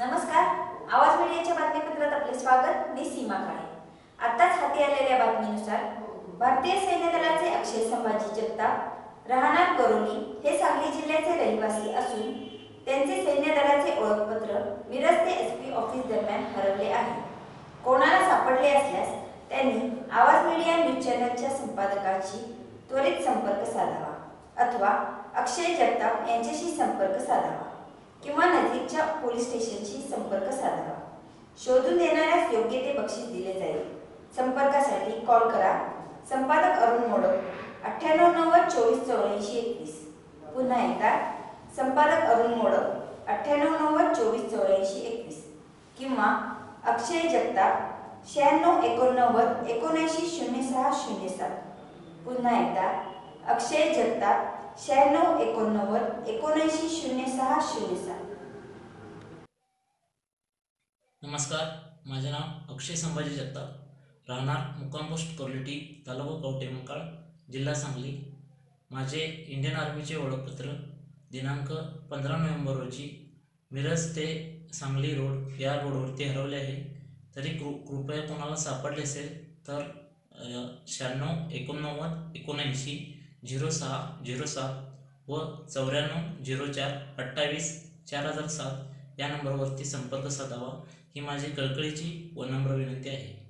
नमस्कार. आवाज मीडियाच्या बातमीपत्रात आपले स्वागत. मी सीमा काळे. आताच हाती आलेल्या बातमीनुसार भारतीय सैन्य दलाचे अक्षय संभाजी जगताप राहणार करोली हे सांगली जिल्ह्याचे रहिवासी असून त्यांचे सैन्य दलाचे ओळखपत्र मिरज ते एसपी ऑफिस दरम्यान हरवले आहे. कोणाला सापडले असल्यास त्यांनी आवाज मीडिया न्यूज चॅनलच्या संपादकांशी त्वरित संपर्क साधावा अथवा अक्षय जगताप यांच्याशी संपर्क साधावा किंवा नजीकच्या पोलीस स्टेशनशी संपर्क साधावा. शोधून देणाऱ्यास योग्य ते बक्षीस दिले जाईल. संपर्कासाठी कॉल करा. संपादक अरुण मोडक 9890248421. पुन्हा एकदा संपादक अरुण मोडक 9890248421 किंवा अक्षय जगताप 9689790607. पुन्हा एकदा अक्षय जगताप 9689790607. नमस्कार, माझे नाव अक्षय संभाजी जगताप, राहणार मुक्काम पोस्ट कोर्लेटी, तालुका कवठे महांकाळ, जिल्हा सांगली. माझे इंडियन आर्मीचे ओळखपत्र दिनांक 15 नोव्हेंबर रोजी मिरज ते सांगली रोड या रोडवरती हरवले आहे. तरी कृपया कोणाला सापडले असेल तर 9689790607 व 9404284007 या नंबरवरती संपर्क साधावा. ही माझी कळकळीची व नम्र विनंती आहे.